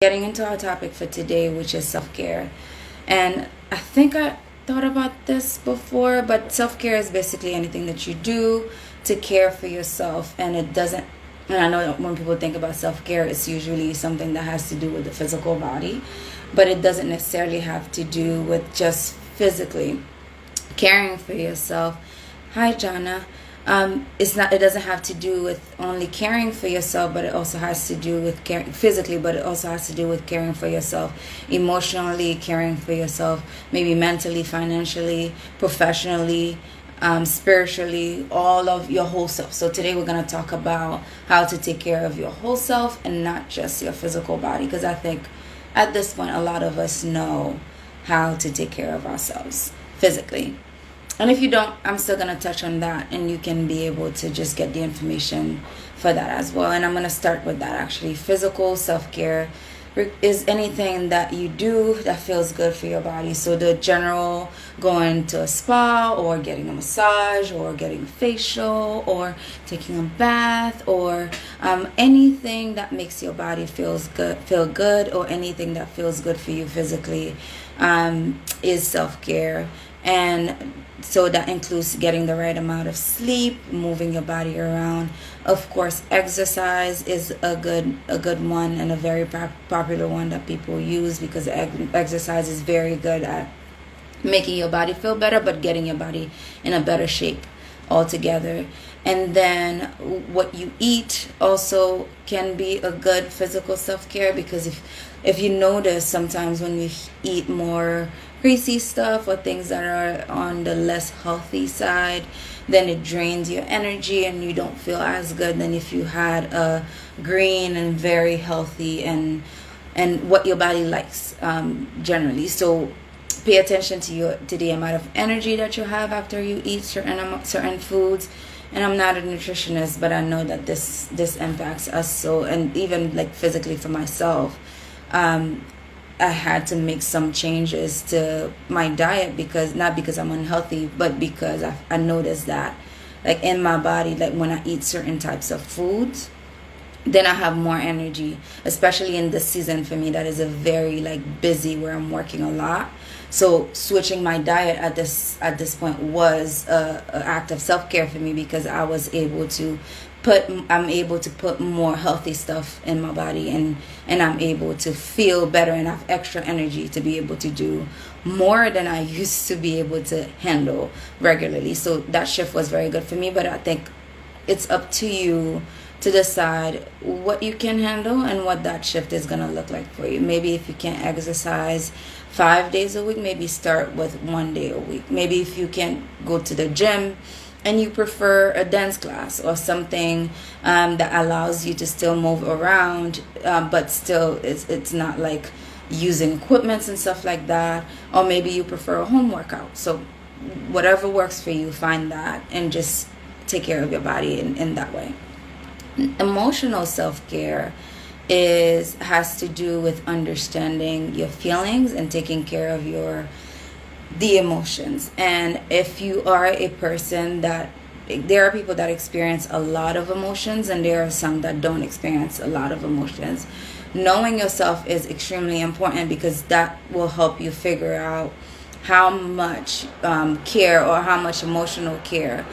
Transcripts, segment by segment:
Getting into our topic for today, which is self care. And I think I thought about this before, but self care is basically anything that you do to care for yourself. And it doesn't, and I know when people think about self care, it's usually something that has to do with the physical body, but it doesn't necessarily have to do with just physically caring for yourself. Hi, Jana. It's not. It doesn't have to do with only caring for yourself, but it also has to do with caring physically. But it also has to do with caring for yourself emotionally, caring for yourself, maybe mentally, financially, professionally, spiritually, all of your whole self. So today we're gonna talk about how to take care of your whole self and not just your physical body, because I think at this point a lot of us know how to take care of ourselves physically. And if you don't, I'm still going to touch on that, and you can be able to just get the information for that as well. And I'm going to start with that actually. Physical self care is anything that you do that feels good for your body. So the general going to a spa or getting a massage or getting a facial or taking a bath or anything that makes your body feel good, or anything that feels good for you physically is self care. And so that includes getting the right amount of sleep, moving your body around. Of course, exercise is a good one, and a very popular one that people use, because exercise is very good at making your body feel better, but getting your body in a better shape altogether. And then what you eat also can be a good physical self-care, because if you notice, sometimes when you eat more greasy stuff or things that are on the less healthy side, then it drains your energy and you don't feel as good than if you had a green and very healthy and what your body likes generally. So pay attention to the amount of energy that you have after you eat certain foods. And I'm not a nutritionist, but I know that this impacts us. So, and even like physically for myself, I had to make some changes to my diet, because not because I'm unhealthy, but because I noticed that like in my body, like when I eat certain types of foods, then I have more energy, especially in this season for me that is a very like busy, where I'm working a lot. So switching my diet at this point was a act of self-care for me, because I'm able to put more healthy stuff in my body, and I'm able to feel better and have extra energy to be able to do more than I used to be able to handle regularly. So that shift was very good for me, but I think it's up to you to decide what you can handle and what that shift is going to look like for you. Maybe if you can't exercise 5 days a week, maybe start with 1 day a week. Maybe if you can't go to the gym and you prefer a dance class or something that allows you to still move around, but still it's not like using equipments and stuff like that. Or maybe you prefer a home workout. So whatever works for you, find that and just take care of your body in that way. Emotional self-care has to do with understanding your feelings and taking care of the emotions. And if you are a person that, there are people that experience a lot of emotions, and there are some that don't experience a lot of emotions. Knowing yourself is extremely important, because that will help you figure out how much care, or how much emotional care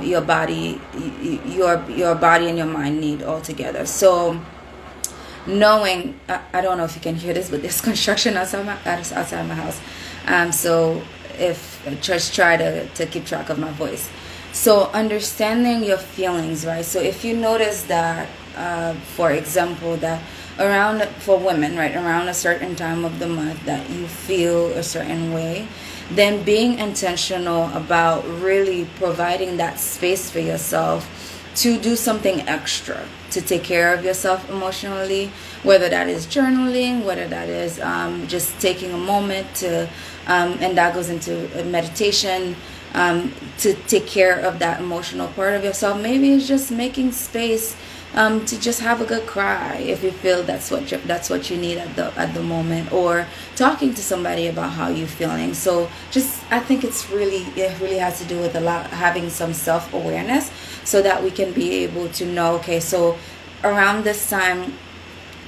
your body and your mind need altogether. So knowing, I don't know if you can hear this, but there's construction outside my house. So if just try to keep track of my voice. So understanding your feelings, right? So if you notice that, for example, that for women, right, around a certain time of the month that you feel a certain way, then being intentional about really providing that space for yourself to do something extra to take care of yourself emotionally, whether that is journaling, whether that is just taking a moment to, and that goes into meditation, to take care of that emotional part of yourself. Maybe it's just making space to just have a good cry if you feel that's what you need at the moment, or talking to somebody about how you're feeling. So I think it really has to do with a lot having some self-awareness, so that we can be able to know, okay, so around this time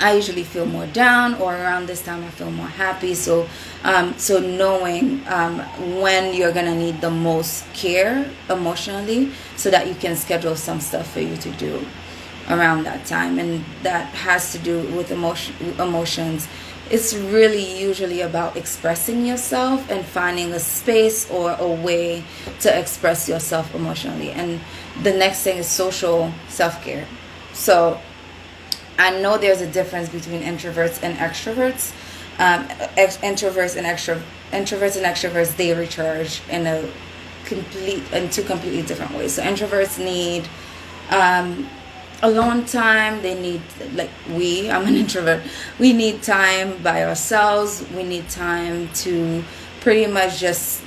I usually feel more down, or around this time I feel more happy. So so knowing when you're gonna need the most care emotionally, so that you can schedule some stuff for you to do around that time. And that has to do with emotions. It's really usually about expressing yourself and finding a space or a way to express yourself emotionally. And the next thing is social self-care. So I know there's a difference between introverts and extroverts. Introverts and extroverts, they recharge in two completely different ways. So introverts need alone time. They need, like, I'm an introvert, we need time by ourselves. We need time to pretty much just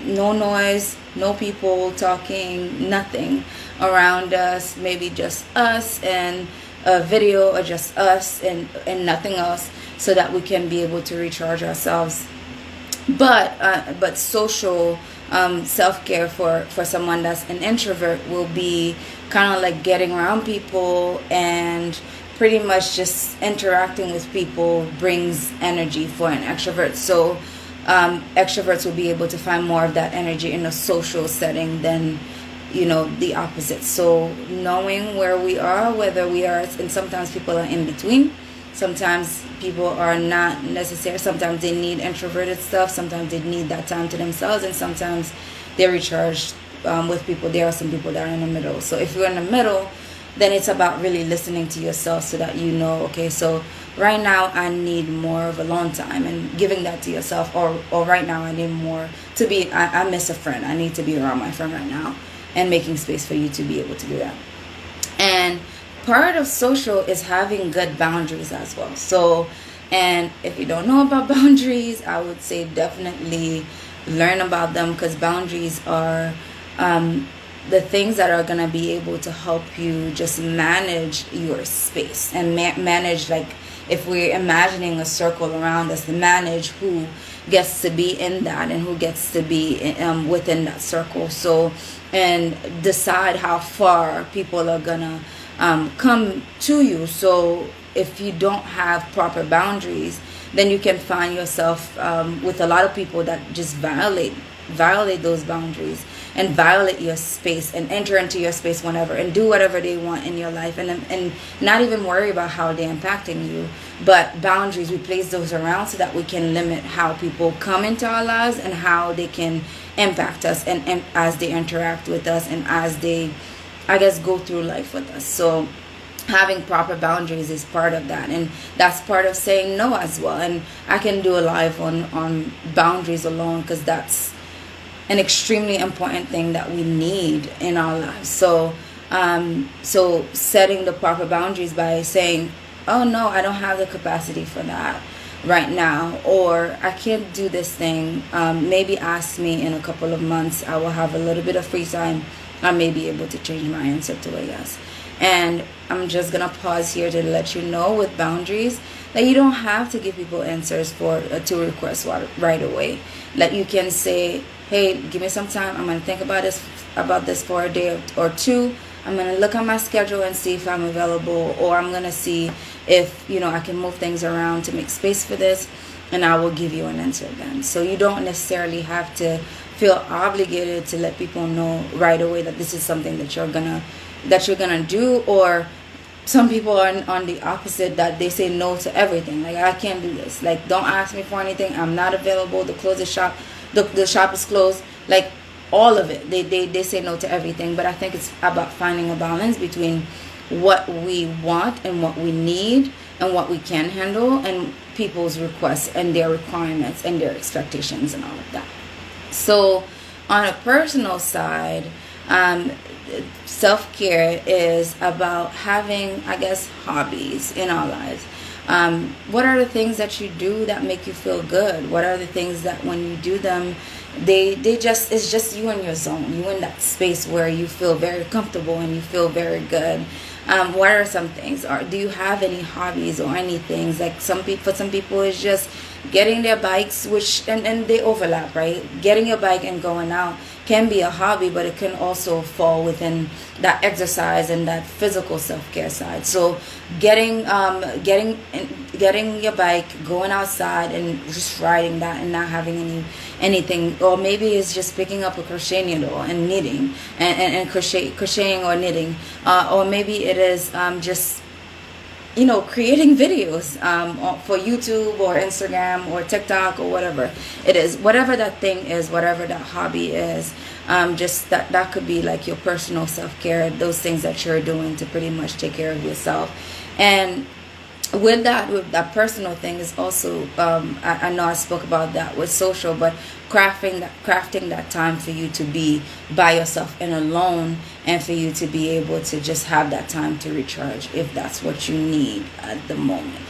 no noise, no people talking, nothing around us, maybe just us and a video, or just us and nothing else, so that we can be able to recharge ourselves. But social self-care for someone that's an introvert will be kind of like getting around people, and pretty much just interacting with people brings energy for an extrovert. So extroverts will be able to find more of that energy in a social setting than the opposite. So knowing where we are, whether we are, and sometimes people are in between. Sometimes people are not necessary. Sometimes they need introverted stuff. Sometimes they need that time to themselves, and sometimes they're recharged with people. There are some people that are in the middle. So if you're in the middle, then it's about really listening to yourself, so that you know, okay, so right now I need more of alone time, and giving that to yourself. Or right now I need more to be, I miss a friend, I need to be around my friend right now, and making space for you to be able to do that. And part of social is having good boundaries as well. So, and if you don't know about boundaries, I would say definitely learn about them, because boundaries are the things that are going to be able to help you just manage your space, and manage, like, if we're imagining a circle around us, manage who gets to be in that and who gets to be within that circle. So, and decide how far people are gonna come to you. So if you don't have proper boundaries, then you can find yourself with a lot of people that just violate those boundaries, and violate your space, and enter into your space whenever, and do whatever they want in your life, and not even worry about how they're impacting you. But boundaries, we place those around so that we can limit how people come into our lives, and how they can impact us, and as they interact with us, and as they, I guess, go through life with us. So having proper boundaries is part of that, and that's part of saying no as well. And I can do a live on boundaries alone, because that's an extremely important thing that we need in our lives. So so setting the proper boundaries by saying, oh no, I don't have the capacity for that right now, or I can't do this thing, maybe ask me in a couple of months, I will have a little bit of free time, I may be able to change my answer to a yes. And I'm just gonna pause here to let you know, with boundaries, that you don't have to give people answers to requests right away. Like, you can say, hey, give me some time, I'm gonna think about this for a day or two. I'm gonna look at my schedule and see if I'm available, or I'm gonna see if I can move things around to make space for this, and I will give you an answer then. So you don't necessarily have to feel obligated to let people know right away that this is something that you're gonna do. Or some people are on the opposite, that they say no to everything. Like, I can't do this. Like, don't ask me for anything. I'm not available. The shop is closed. Like, all of it. They say no to everything. But I think it's about finding a balance between what we want and what we need and what we can handle, and people's requests and their requirements and their expectations and all of that. So on a personal side, self-care is about having, I guess, hobbies in our lives. What are the things that you do that make you feel good? What are the things that when you do them, it's just you in your zone, you in that space where you feel very comfortable and you feel very good? What are some things? Or do you have any hobbies or any things? Like, for some people it's just getting their bikes, which and they overlap, right? Getting your bike and going out can be a hobby, but it can also fall within that exercise and that physical self-care side. So getting your bike, going outside and just riding that and not having anything. Or maybe it's just picking up a crochet needle and knitting and crocheting or knitting, or maybe it is just creating videos for YouTube or Instagram or TikTok or whatever it is, whatever that thing is, whatever that hobby is. Just that could be like your personal self-care, those things that you're doing to pretty much take care of yourself. And with that personal thing is also, I know I spoke about that with social, but crafting that time for you to be by yourself and alone, and for you to be able to just have that time to recharge if that's what you need at the moment.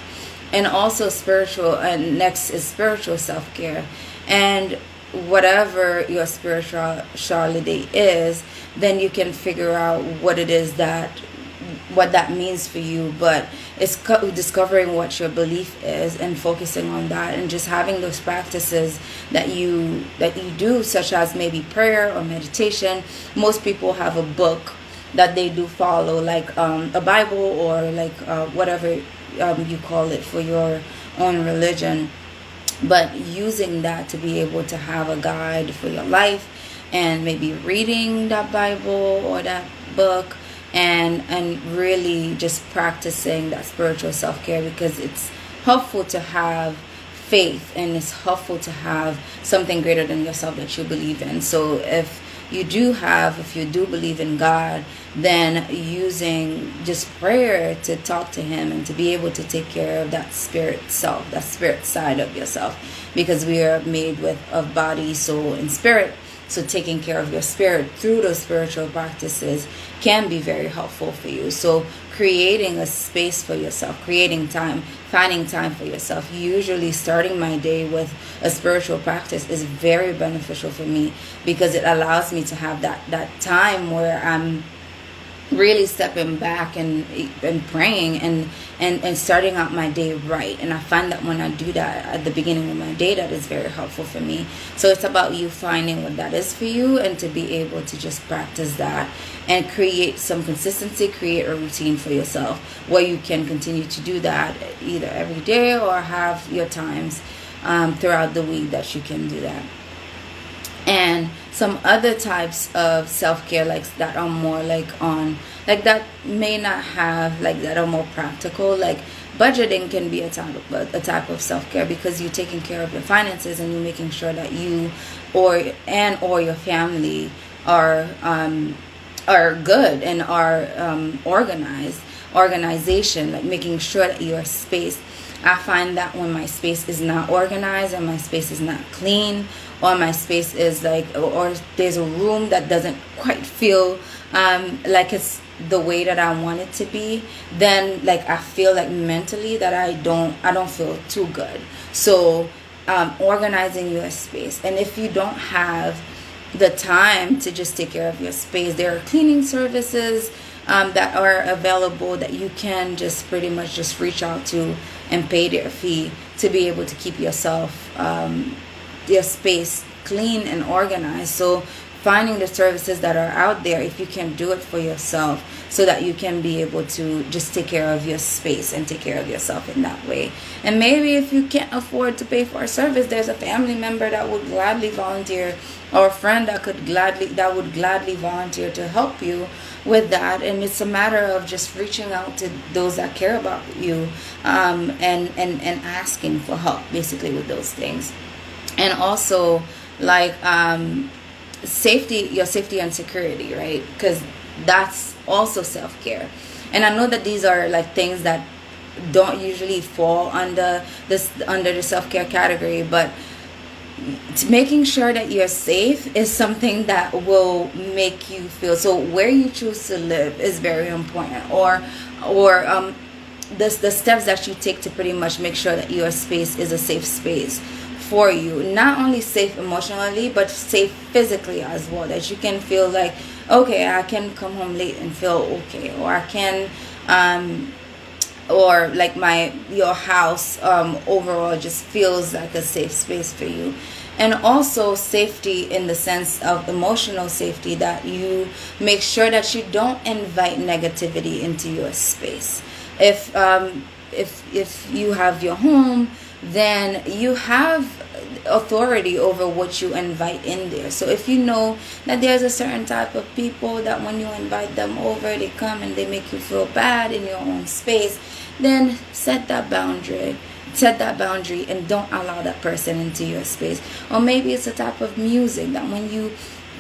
And also spiritual, and next is spiritual self-care. And whatever your spirituality is, then you can figure out what that means for you. But it's discovering what your belief is and focusing on that, and just having those practices that you do, such as maybe prayer or meditation. Most people have a book that they do follow, like a Bible, or like whatever you call it for your own religion. But using that to be able to have a guide for your life, and maybe reading that Bible or that book, and really just practicing that spiritual self-care, because it's helpful to have faith, and it's helpful to have something greater than yourself that you believe in. So if you do believe in God, then using just prayer to talk to him and to be able to take care of that spirit self, that spirit side of yourself, because we are made of body, soul, and spirit. So taking care of your spirit through those spiritual practices can be very helpful for you. So creating a space for yourself, creating time, finding time for yourself. Usually starting my day with a spiritual practice is very beneficial for me, because it allows me to have that time where I'm really stepping back and praying and starting out my day right. And I find that when I do that at the beginning of my day, that is very helpful for me. So it's about you finding what that is for you, and to be able to just practice that and create some consistency, create a routine for yourself where you can continue to do that either every day, or have your times throughout the week that you can do that. And some other types of self-care, like that are more that may not have, like, that are more practical, like budgeting can be a type of self-care, because you're taking care of your finances and you're making sure that you or your family are good and are organization, like making sure that your space. I find that when my space is not organized, and my space is not clean, or my space is or there's a room that doesn't quite feel like it's the way that I want it to be, then I feel like mentally that I don't feel too good. So organizing your space. And if you don't have the time to just take care of your space, there are cleaning services that are available that you can just pretty much just reach out to and pay their fee to be able to keep yourself your space clean and organized. So finding the services that are out there, if you can do it for yourself, so that you can be able to just take care of your space and take care of yourself in that way. And maybe if you can't afford to pay for a service, there's a family member that would gladly volunteer, or a friend that would gladly volunteer to help you with that. And it's a matter of just reaching out to those that care about you, and asking for help, basically, with those things. And also your safety and security, right? Because that's also self-care. And I know that these are things that don't usually fall under the self-care category, but making sure that you're safe is something that will make you feel. So where you choose to live is very important, or the steps that you take to pretty much make sure that your space is a safe space for you. Not only safe emotionally, but safe physically as well, that you can feel like, okay, I can come home late and feel okay, or I can or your house overall just feels like a safe space for you. And also safety in the sense of emotional safety, that you make sure that you don't invite negativity into your space. If you have your home, then you have authority over what you invite in there. So if you know that there's a certain type of people that when you invite them over, they come and they make you feel bad in your own space, then set that boundary. Set that boundary and don't allow that person into your space. Or maybe it's a type of music that when you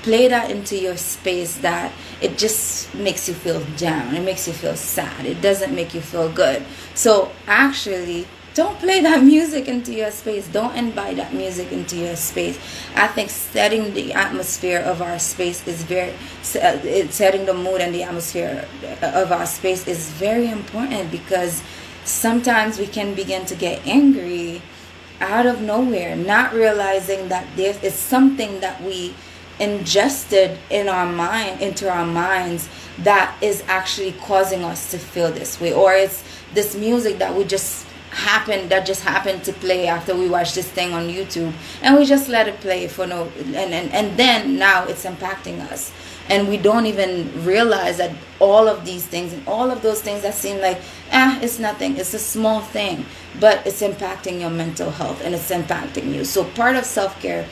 play that into your space, that it just makes you feel down, it makes you feel sad, it doesn't make you feel good. So actually, don't play that music into your space. Don't invite that music into your space. I think setting the atmosphere of our space is setting the mood and the atmosphere of our space is very important, because sometimes we can begin to get angry out of nowhere, not realizing that there is something that we ingested into our minds that is actually causing us to feel this way. Or it's this music that just happened to play after we watched this thing on YouTube, and we just let it play for no and then now it's impacting us, and we don't even realize that all of these things and all of those things that seem like it's nothing, it's a small thing, but it's impacting your mental health and it's impacting you. So part of self-care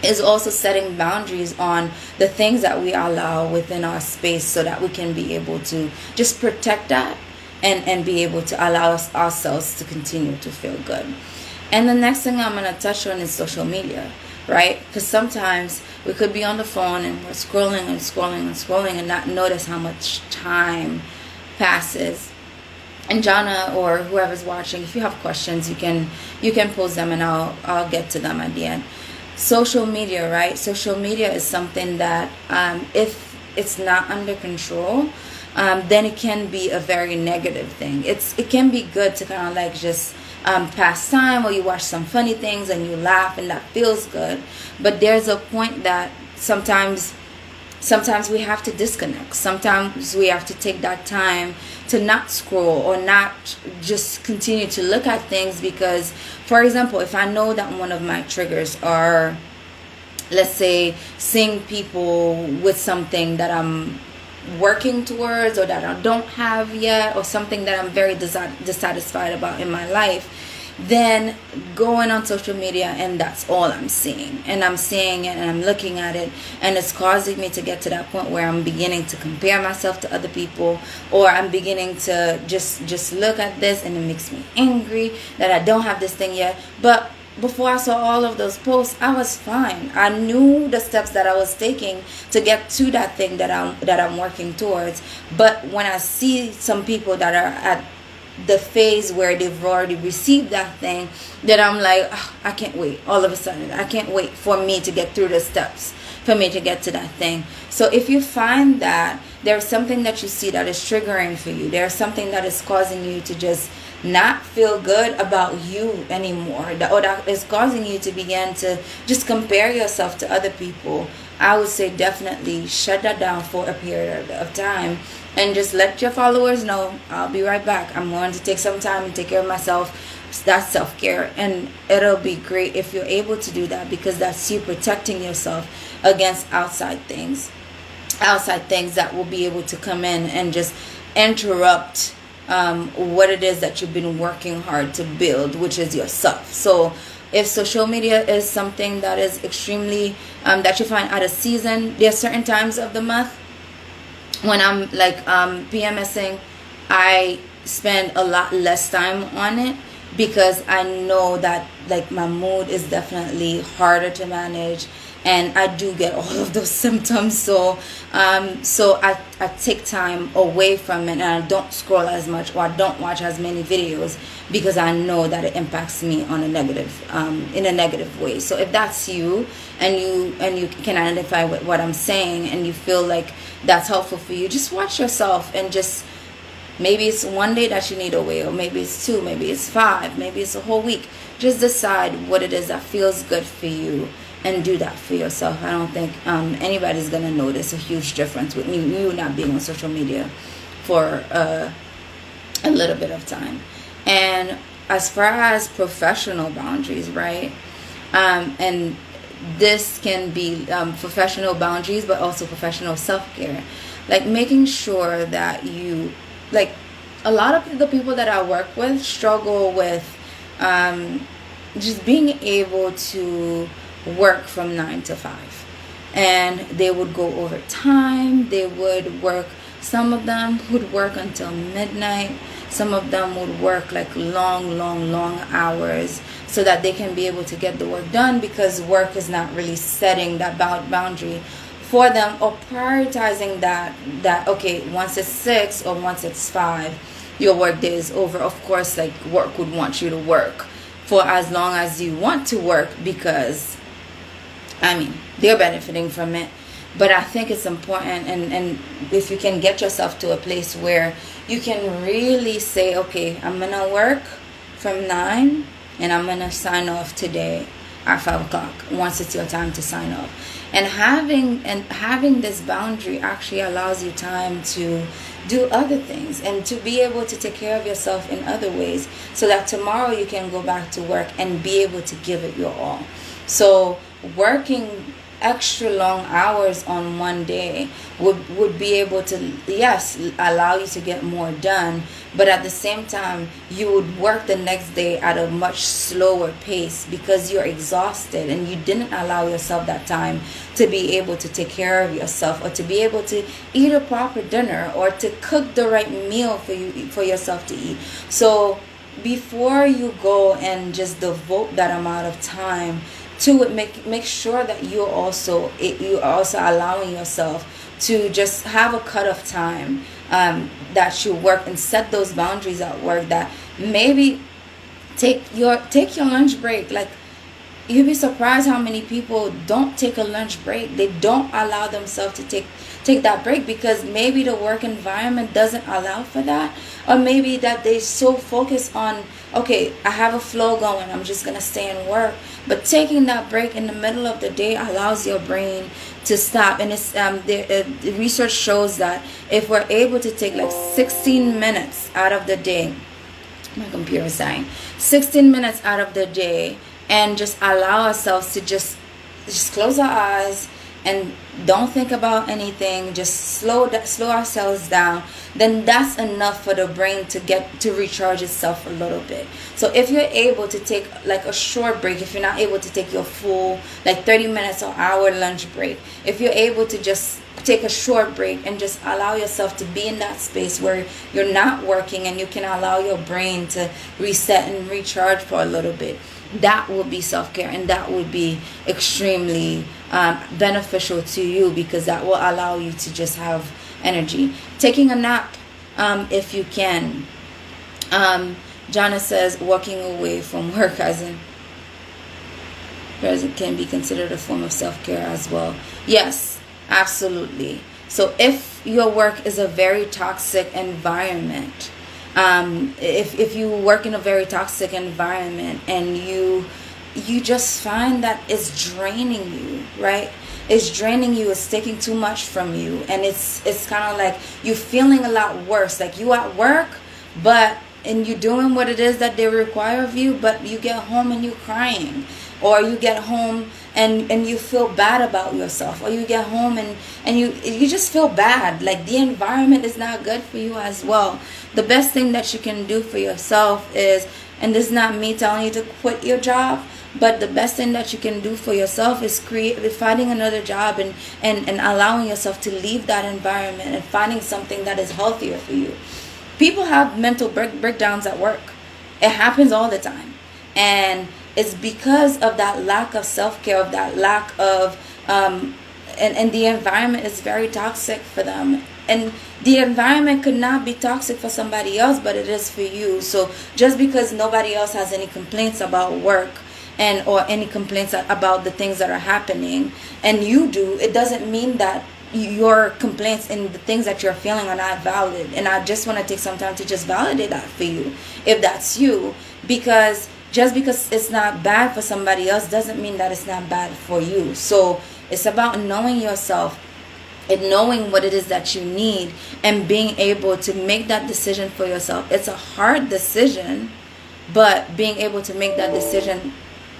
is also setting boundaries on the things that we allow within our space, so that we can be able to just protect that and be able to allow ourselves to continue to feel good. And the next thing I'm going to touch on is social media, right? Because sometimes we could be on the phone and we're scrolling and scrolling and scrolling and not notice how much time passes. And Jana or whoever's watching, if you have questions, you can post them and I'll get to them at the end. Social media, right? Social media is something that if it's not under control, then it can be a very negative thing. It can be good to kind of like just pass time, or you watch some funny things and you laugh and that feels good. But there's a point that sometimes we have to disconnect. Sometimes we have to take that time to not scroll or not just continue to look at things, because, for example, if I know that one of my triggers are, let's say, seeing people with something that I'm working towards or that I don't have yet, or something that I'm very dissatisfied about in my life, then going on social media and that's all I'm seeing, and I'm seeing it and I'm looking at it, and it's causing me to get to that point where I'm beginning to compare myself to other people, or I'm beginning to just look at this and it makes me angry that I don't have this thing yet. But before I saw all of those posts, I was fine. I knew the steps that I was taking to get to that thing that I'm working towards. But when I see some people that are at the phase where they've already received that thing, then I'm like, I can't wait. All of a sudden, I can't wait for me to get through the steps, for me to get to that thing. So if you find that there's something that you see that is triggering for you, there's something that is causing you to just not feel good about you anymore, or that is causing you to begin to just compare yourself to other people, I would say definitely shut that down for a period of time and just let your followers know, I'll be right back. I'm going to take some time and take care of myself. That's self-care, and it'll be great if you're able to do that, because that's you protecting yourself against outside things that will be able to come in and just interrupt what it is that you've been working hard to build, which is yourself. So if social media is something that is extremely that you find out of season, there are certain times of the month when I'm like PMSing, I spend a lot less time on it, because I know that like my mood is definitely harder to manage, and I do get all of those symptoms. So I take time away from it, and I don't scroll as much, or I don't watch as many videos, because I know that it impacts me on a negative in a negative way. So if that's you, and you can identify with what I'm saying, and you feel like that's helpful for you, just watch yourself, and just maybe it's one day that you need away, or maybe it's 2, maybe it's 5, maybe it's a whole week. Just decide what it is that feels good for you and do that for yourself. I don't think anybody's gonna notice a huge difference with you not being on social media for a little bit of time. And as far as professional boundaries, right? And this can be professional boundaries, but also professional self-care. Like making sure that you, like, a lot of the people that I work with struggle with just being able to work from 9 to 5, and they would go overtime. They would work. Some of them would work until midnight. Some of them would work like long hours so that they can be able to get the work done, because work is not really setting that boundary for them, or prioritizing that okay, once it's 6 or once it's 5, your work day is over. Of course, like, work would want you to work for as long as you want to work, because I mean, they're benefiting from it. But I think it's important, and if you can get yourself to a place where you can really say, okay, I'm gonna work from 9 and I'm gonna sign off today at 5 o'clock once it's your time to sign off. And having this boundary actually allows you time to do other things and to be able to take care of yourself in other ways, so that tomorrow you can go back to work and be able to give it your all. So working extra long hours on one day would be able to, yes, allow you to get more done, but at the same time you would work the next day at a much slower pace, because you're exhausted and you didn't allow yourself that time to be able to take care of yourself, or to be able to eat a proper dinner, or to cook the right meal for yourself to eat. So before you go and just devote that amount of time to it, make sure that you're also allowing yourself to just have a cutoff time that you work, and set those boundaries at work, that maybe take your lunch break. Like, you'd be surprised how many people don't take a lunch break. They don't allow themselves to take that break, because maybe the work environment doesn't allow for that, or maybe that they so focus on, okay, I have a flow going, I'm just gonna stay and work. But taking that break in the middle of the day allows your brain to stop. And it's the research shows that if we're able to take like 16 minutes out of the day, my computer is dying, 16 minutes out of the day, and just allow ourselves to just close our eyes and don't think about anything, just slow ourselves down, then that's enough for the brain to recharge itself a little bit. So if you're able to take like a short break, if you're not able to take your full like 30 minutes or hour lunch break, if you're able to just take a short break and just allow yourself to be in that space where you're not working, and you can allow your brain to reset and recharge for a little bit, that will be self-care, and that would be extremely beneficial to you, because that will allow you to just have energy. Taking a nap, if you can. Jana says walking away from work as in present can be considered a form of self-care as well. Yes, absolutely. So if your work is a very toxic environment, if you work in a very toxic environment, and you just find that it's draining you, right? It's draining you, it's taking too much from you, and it's kind of like you're feeling a lot worse. Like, you at work, and you're doing what it is that they require of you, but you get home and you're crying, or you get home and you feel bad about yourself, or you get home and you just feel bad. Like, the environment is not good for you as well. The best thing that you can do for yourself is, and this is not me telling you to quit your job, but the best thing that you can do for yourself is finding another job, and allowing yourself to leave that environment and finding something that is healthier for you. People have mental breakdowns at work. It happens all the time. And it's because of that lack of self-care, of that lack of, and the environment is very toxic for them. And the environment could not be toxic for somebody else, but it is for you. So just because nobody else has any complaints about work, or any complaints about the things that are happening, and you do, it doesn't mean that your complaints and the things that you're feeling are not valid. And I just want to take some time to just validate that for you, if that's you, because just because it's not bad for somebody else doesn't mean that it's not bad for you. So it's about knowing yourself and knowing what it is that you need, and being able to make that decision for yourself. It's a hard decision, but being able to make that decision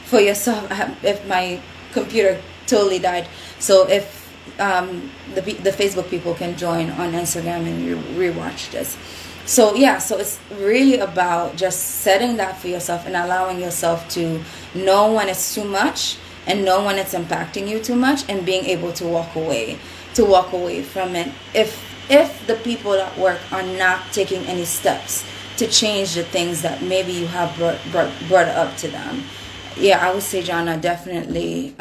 for yourself. If my computer totally died, so if the Facebook people can join on Instagram and rewatch this. So yeah, so it's really about just setting that for yourself and allowing yourself to know when it's too much and know when it's impacting you too much, and being able to walk away from it if the people at work are not taking any steps to change the things that maybe you have brought up to them. Yeah, I would say, Jana, definitely,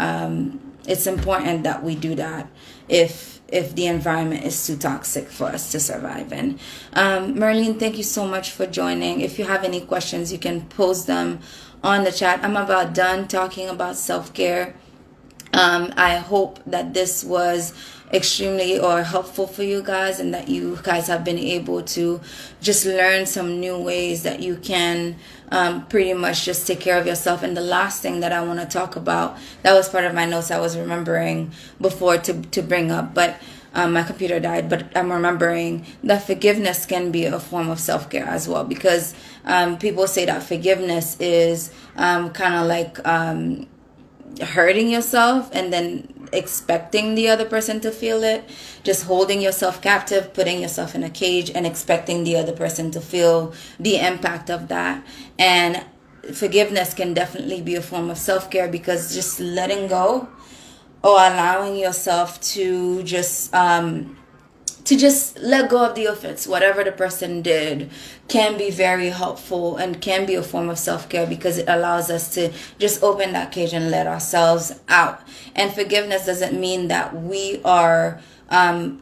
it's important that we do that if the environment is too toxic for us to survive in. Merlene, thank you so much for joining. If you have any questions, you can post them on the chat. I'm about done talking about self-care. I hope that this was extremely or helpful for you guys, and that you guys have been able to just learn some new ways that you can pretty much just take care of yourself. And the last thing that I want to talk about, that was part of my notes I was remembering before to bring up, but my computer died, but I'm remembering that forgiveness can be a form of self-care as well, because people say that forgiveness is kind of like hurting yourself and then expecting the other person to feel it, just holding yourself captive, putting yourself in a cage and expecting the other person to feel the impact of that. And forgiveness can definitely be a form of self-care, because just letting go or allowing yourself to just let go of the offense, whatever the person did, can be very helpful and can be a form of self-care, because it allows us to just open that cage and let ourselves out. And forgiveness doesn't mean that we are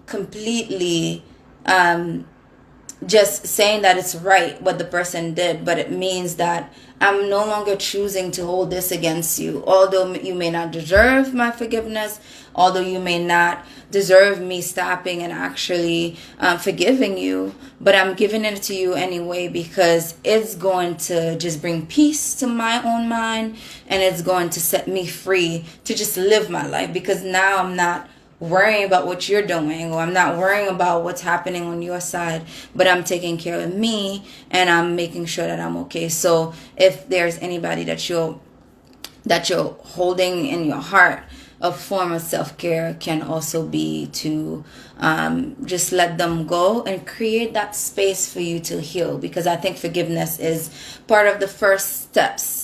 completely just saying that it's right what the person did, but it means that I'm no longer choosing to hold this against you. Although you may not deserve my forgiveness, although you may not deserve me stopping and actually forgiving you, but I'm giving it to you anyway, because it's going to just bring peace to my own mind, and it's going to set me free to just live my life, because now I'm not worrying about what you're doing, or I'm not worrying about what's happening on your side, but I'm taking care of me and I'm making sure that I'm okay. So if there's anybody that you're holding in your heart, a form of self-care can also be to just let them go and create that space for you to heal, because I think forgiveness is part of the first steps